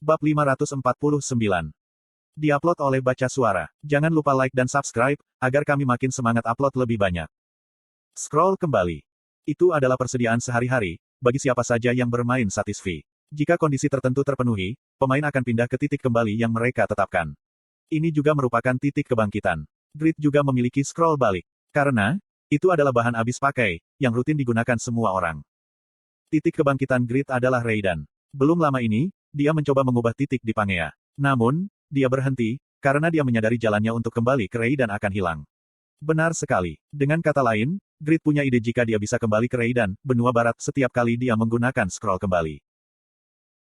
Bab 549. Diupload oleh Baca Suara. Jangan lupa like dan subscribe, agar kami makin semangat upload lebih banyak. Scroll kembali. Itu adalah persediaan sehari-hari, bagi siapa saja yang bermain Satisfy. Jika kondisi tertentu terpenuhi, pemain akan pindah ke titik kembali yang mereka tetapkan. Ini juga merupakan titik kebangkitan. Grid juga memiliki scroll balik. Karena, itu adalah bahan habis pakai, yang rutin digunakan semua orang. Titik kebangkitan Grid adalah Raiden. Belum lama ini, dia mencoba mengubah titik di Pangea. Namun, dia berhenti, karena dia menyadari jalannya untuk kembali ke Raiden akan hilang. Benar sekali. Dengan kata lain, Grid punya ide jika dia bisa kembali ke Raiden, benua barat setiap kali dia menggunakan scroll kembali.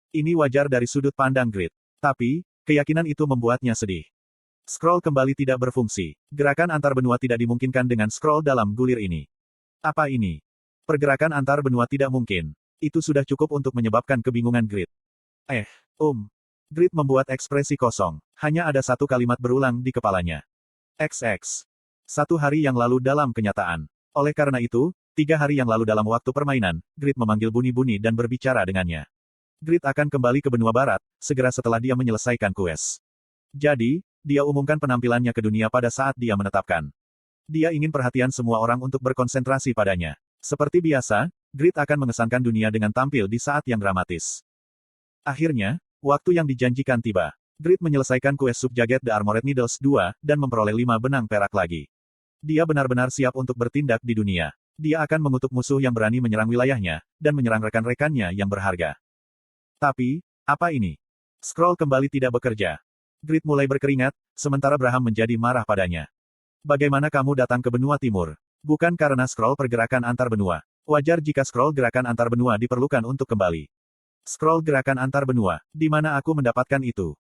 Ini wajar dari sudut pandang Grid. Tapi, keyakinan itu membuatnya sedih. Scroll kembali tidak berfungsi. Gerakan antar benua tidak dimungkinkan dengan scroll dalam gulir ini. Apa ini? Pergerakan antar benua tidak mungkin. Itu sudah cukup untuk menyebabkan kebingungan Grid. Grid membuat ekspresi kosong. Hanya ada satu kalimat berulang di kepalanya. XX. 1 hari yang lalu dalam kenyataan. Oleh karena itu, 3 hari yang lalu dalam waktu permainan, Grid memanggil Buni-Buni dan berbicara dengannya. Grid akan kembali ke benua barat, segera setelah dia menyelesaikan kues. Jadi, dia umumkan penampilannya ke dunia pada saat dia menetapkan. Dia ingin perhatian semua orang untuk berkonsentrasi padanya. Seperti biasa, Grid akan mengesankan dunia dengan tampil di saat yang dramatis. Akhirnya, waktu yang dijanjikan tiba. Grid menyelesaikan kues Subjuggate the Armored Needles 2, dan memperoleh 5 benang perak lagi. Dia benar-benar siap untuk bertindak di dunia. Dia akan mengutuk musuh yang berani menyerang wilayahnya, dan menyerang rekan-rekannya yang berharga. Tapi, apa ini? Scroll kembali tidak bekerja. Grid mulai berkeringat, sementara Braham menjadi marah padanya. Bagaimana kamu datang ke benua timur? Bukan karena scroll pergerakan antar benua. Wajar jika scroll gerakan antar benua diperlukan untuk kembali. Scroll gerakan antar benua. Di mana aku mendapatkan itu?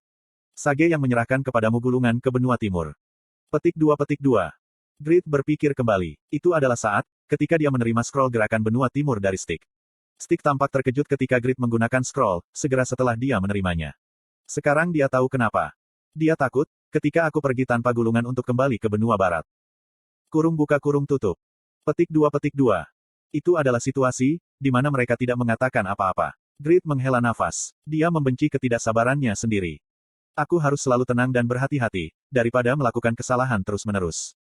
Sage yang menyerahkan kepadamu gulungan ke benua timur. Petik 2. Grid berpikir kembali. Itu adalah saat, ketika dia menerima scroll gerakan benua timur dari Stick. Stick tampak terkejut ketika Grid menggunakan scroll, segera setelah dia menerimanya. Sekarang dia tahu kenapa. Dia takut, ketika aku pergi tanpa gulungan untuk kembali ke benua barat. Kurung buka kurung tutup. Petik 2. Itu adalah situasi, di mana mereka tidak mengatakan apa-apa. Grid menghela nafas. Dia membenci ketidaksabarannya sendiri. Aku harus selalu tenang dan berhati-hati, daripada melakukan kesalahan terus-menerus.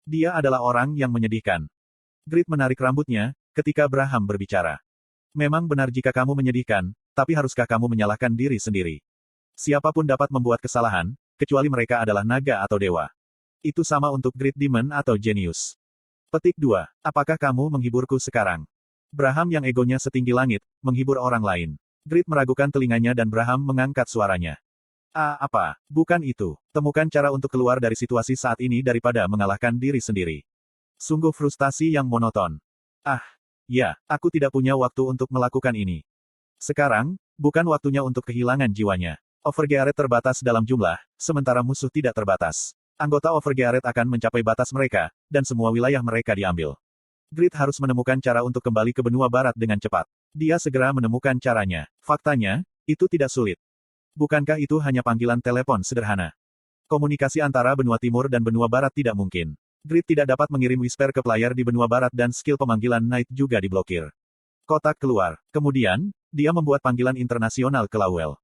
Dia adalah orang yang menyedihkan. Grid menarik rambutnya, ketika Braham berbicara. Memang benar jika kamu menyedihkan, tapi haruskah kamu menyalahkan diri sendiri? Siapapun dapat membuat kesalahan, kecuali mereka adalah naga atau dewa. Itu sama untuk Great Demon atau Genius. Petik 2. Apakah kamu menghiburku sekarang? Braham yang egonya setinggi langit, menghibur orang lain. Grid meragukan telinganya dan Braham mengangkat suaranya. Apa? Bukan itu. Temukan cara untuk keluar dari situasi saat ini daripada mengalahkan diri sendiri. Sungguh frustasi yang monoton. Ya, aku tidak punya waktu untuk melakukan ini. Sekarang, bukan waktunya untuk kehilangan jiwanya. Overgeared terbatas dalam jumlah, sementara musuh tidak terbatas. Anggota Overgeared akan mencapai batas mereka, dan semua wilayah mereka diambil. Grid harus menemukan cara untuk kembali ke benua barat dengan cepat. Dia segera menemukan caranya. Faktanya, itu tidak sulit. Bukankah itu hanya panggilan telepon sederhana? Komunikasi antara benua timur dan benua barat tidak mungkin. Grid tidak dapat mengirim whisper ke player di benua barat dan skill pemanggilan Knight juga diblokir. Kotak keluar. Kemudian, dia membuat panggilan internasional ke Lawel.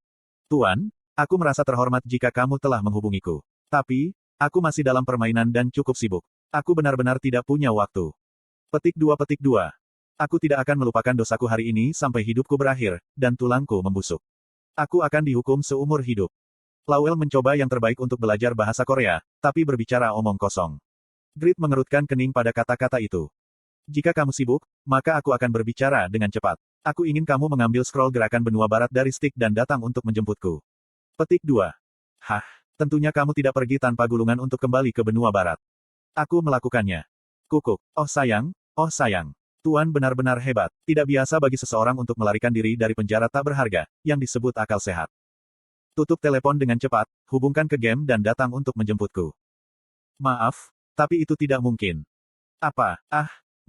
Tuan, aku merasa terhormat jika kamu telah menghubungiku. Tapi, aku masih dalam permainan dan cukup sibuk. Aku benar-benar tidak punya waktu. Petik 2. Aku tidak akan melupakan dosaku hari ini sampai hidupku berakhir, dan tulangku membusuk. Aku akan dihukum seumur hidup. Lawel mencoba yang terbaik untuk belajar bahasa Korea, tapi berbicara omong kosong. Grid mengerutkan kening pada kata-kata itu. Jika kamu sibuk, maka aku akan berbicara dengan cepat. Aku ingin kamu mengambil scroll gerakan benua barat dari Stick dan datang untuk menjemputku. Petik 2. Tentunya kamu tidak pergi tanpa gulungan untuk kembali ke benua barat. Aku melakukannya. Kukuk. Oh sayang. Tuan benar-benar hebat. Tidak biasa bagi seseorang untuk melarikan diri dari penjara tak berharga, yang disebut akal sehat. Tutup telepon dengan cepat, hubungkan ke game dan datang untuk menjemputku. Maaf, tapi itu tidak mungkin. Apa?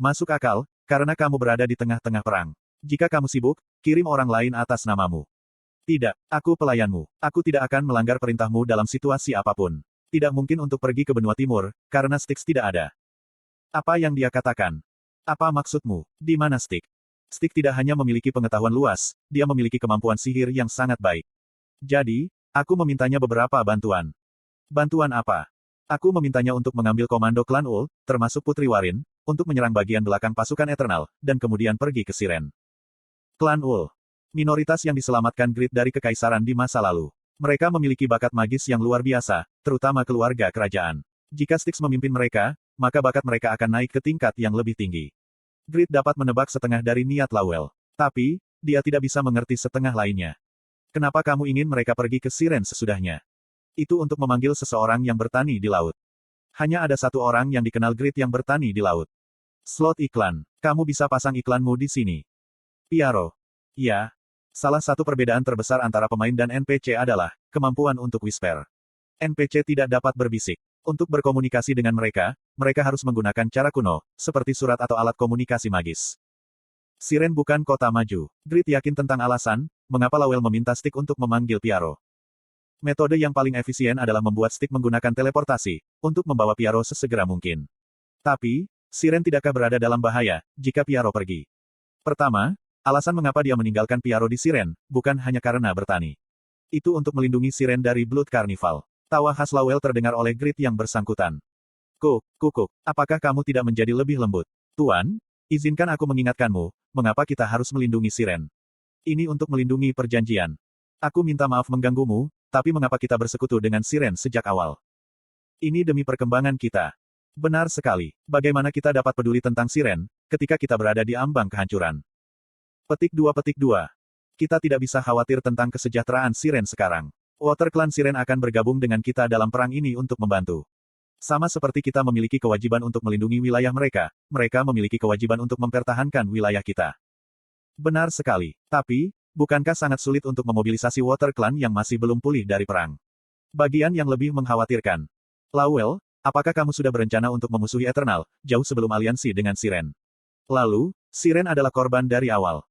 Masuk akal, karena kamu berada di tengah-tengah perang. Jika kamu sibuk, kirim orang lain atas namamu. Tidak, aku pelayanmu. Aku tidak akan melanggar perintahmu dalam situasi apapun. Tidak mungkin untuk pergi ke benua timur, karena Styx tidak ada. Apa yang dia katakan? Apa maksudmu? Di mana Styx? Styx tidak hanya memiliki pengetahuan luas, dia memiliki kemampuan sihir yang sangat baik. Jadi, aku memintanya beberapa bantuan. Bantuan apa? Aku memintanya untuk mengambil komando klan Ul, termasuk Putri Warin, untuk menyerang bagian belakang pasukan Eternal, dan kemudian pergi ke Siren. Klan Ul. Minoritas yang diselamatkan Grid dari kekaisaran di masa lalu. Mereka memiliki bakat magis yang luar biasa, terutama keluarga kerajaan. Jika Styx memimpin mereka, maka bakat mereka akan naik ke tingkat yang lebih tinggi. Grid dapat menebak setengah dari niat Lawel. Tapi, dia tidak bisa mengerti setengah lainnya. Kenapa kamu ingin mereka pergi ke Siren sesudahnya? Itu untuk memanggil seseorang yang bertani di laut. Hanya ada satu orang yang dikenal Grid yang bertani di laut. Slot iklan. Kamu bisa pasang iklanmu di sini. Piaro. Ya. Salah satu perbedaan terbesar antara pemain dan NPC adalah kemampuan untuk whisper. NPC tidak dapat berbisik. Untuk berkomunikasi dengan mereka, mereka harus menggunakan cara kuno, seperti surat atau alat komunikasi magis. Siren bukan kota maju. Grid yakin tentang alasan, mengapa Lawel meminta Styx untuk memanggil Piaro. Metode yang paling efisien adalah membuat Styx menggunakan teleportasi, untuk membawa Piaro sesegera mungkin. Tapi, Siren tidakkah berada dalam bahaya, jika Piaro pergi? Pertama, alasan mengapa dia meninggalkan Piaro di Siren, bukan hanya karena bertani. Itu untuk melindungi Siren dari Blood Carnival. Tawa khas Lawel terdengar oleh Grid yang bersangkutan. Kukuk, apakah kamu tidak menjadi lebih lembut? Tuan, izinkan aku mengingatkanmu, mengapa kita harus melindungi Siren. Ini untuk melindungi perjanjian. Aku minta maaf mengganggumu, tapi mengapa kita bersekutu dengan Siren sejak awal? Ini demi perkembangan kita. Benar sekali. Bagaimana kita dapat peduli tentang Siren, ketika kita berada di ambang kehancuran? Petik 2. Kita tidak bisa khawatir tentang kesejahteraan Siren sekarang. Water Clan Siren akan bergabung dengan kita dalam perang ini untuk membantu. Sama seperti kita memiliki kewajiban untuk melindungi wilayah mereka, mereka memiliki kewajiban untuk mempertahankan wilayah kita. Benar sekali. Tapi, bukankah sangat sulit untuk memobilisasi Water Clan yang masih belum pulih dari perang? Bagian yang lebih mengkhawatirkan. Lawel, apakah kamu sudah berencana untuk memusuhi Eternal, jauh sebelum aliansi dengan Siren? Lalu, Siren adalah korban dari awal.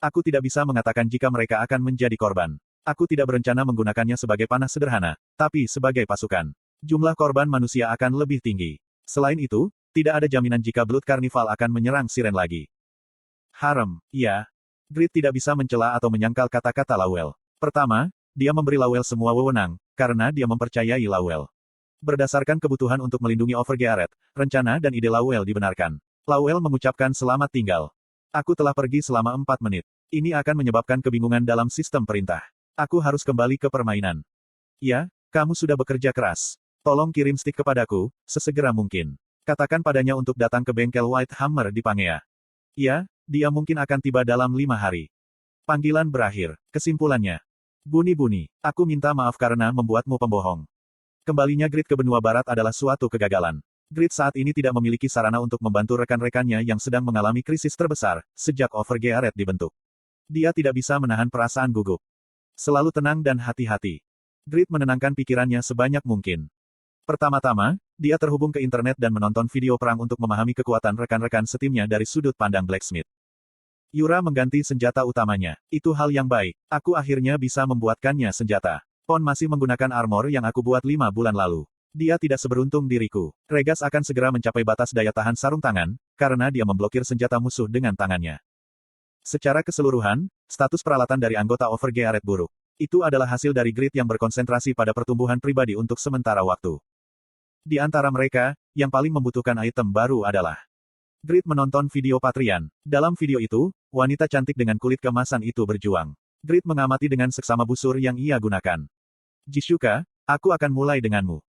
Aku tidak bisa mengatakan jika mereka akan menjadi korban. Aku tidak berencana menggunakannya sebagai panah sederhana, tapi sebagai pasukan. Jumlah korban manusia akan lebih tinggi. Selain itu, tidak ada jaminan jika Blood Carnival akan menyerang Siren lagi. Harem, ya. Grid tidak bisa mencela atau menyangkal kata-kata Lawel. Pertama, dia memberi Lawel semua wewenang, karena dia mempercayai Lawel. Berdasarkan kebutuhan untuk melindungi Overgearet, rencana dan ide Lawel dibenarkan. Lawel mengucapkan selamat tinggal. Aku telah pergi selama 4 menit. Ini akan menyebabkan kebingungan dalam sistem perintah. Aku harus kembali ke permainan. Ya, kamu sudah bekerja keras. Tolong kirim Styx kepadaku, sesegera mungkin. Katakan padanya untuk datang ke bengkel White Hammer di Pangea. Ya, dia mungkin akan tiba dalam 5 hari. Panggilan berakhir. Kesimpulannya. Buni-buni, aku minta maaf karena membuatmu pembohong. Kembalinya Grid ke benua barat adalah suatu kegagalan. Grid saat ini tidak memiliki sarana untuk membantu rekan-rekannya yang sedang mengalami krisis terbesar, sejak Overgearet dibentuk. Dia tidak bisa menahan perasaan gugup. Selalu tenang dan hati-hati. Grid menenangkan pikirannya sebanyak mungkin. Pertama-tama, dia terhubung ke internet dan menonton video perang untuk memahami kekuatan rekan-rekan setimnya dari sudut pandang Blacksmith. Yura mengganti senjata utamanya. Itu hal yang baik. Aku akhirnya bisa membuatkannya senjata. Pon masih menggunakan armor yang aku buat 5 bulan lalu. Dia tidak seberuntung diriku. Regas akan segera mencapai batas daya tahan sarung tangan, karena dia memblokir senjata musuh dengan tangannya. Secara keseluruhan, status peralatan dari anggota Overgearet buruk. Itu adalah hasil dari Grid yang berkonsentrasi pada pertumbuhan pribadi untuk sementara waktu. Di antara mereka, yang paling membutuhkan item baru adalah Grid menonton video Patrian. Dalam video itu, wanita cantik dengan kulit keemasan itu berjuang. Grid mengamati dengan seksama busur yang ia gunakan. Jishuka, aku akan mulai denganmu.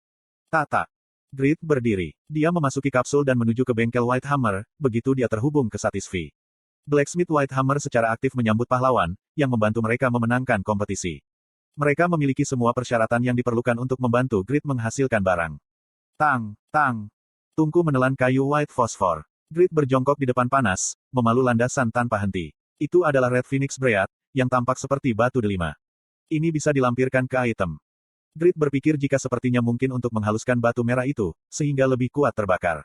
Tak. Grid berdiri. Dia memasuki kapsul dan menuju ke bengkel White Hammer, begitu dia terhubung ke Satisfy. Blacksmith White Hammer secara aktif menyambut pahlawan, yang membantu mereka memenangkan kompetisi. Mereka memiliki semua persyaratan yang diperlukan untuk membantu Grid menghasilkan barang. Tang. Tungku menelan kayu white phosphor. Grid berjongkok di depan panas, memalu landasan tanpa henti. Itu adalah Red Phoenix Bread, yang tampak seperti batu delima. Ini bisa dilampirkan ke item. Grid berpikir jika sepertinya mungkin untuk menghaluskan batu merah itu, sehingga lebih kuat terbakar.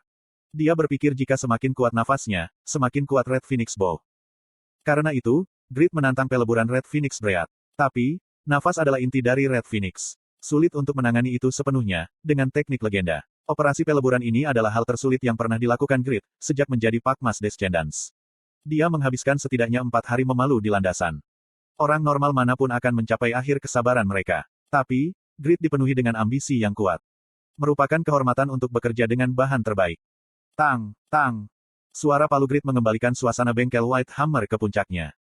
Dia berpikir jika semakin kuat nafasnya, semakin kuat Red Phoenix Bow. Karena itu, Grid menantang peleburan Red Phoenix Bread. Tapi, nafas adalah inti dari Red Phoenix. Sulit untuk menangani itu sepenuhnya, dengan teknik legenda. Operasi peleburan ini adalah hal tersulit yang pernah dilakukan Grid, sejak menjadi Pakmas Descendants. Dia menghabiskan setidaknya 4 hari memalu di landasan. Orang normal manapun akan mencapai akhir kesabaran mereka. Tapi, Grid dipenuhi dengan ambisi yang kuat. Merupakan kehormatan untuk bekerja dengan bahan terbaik. Tang, tang. Suara palu Grid mengembalikan suasana bengkel White Hammer ke puncaknya.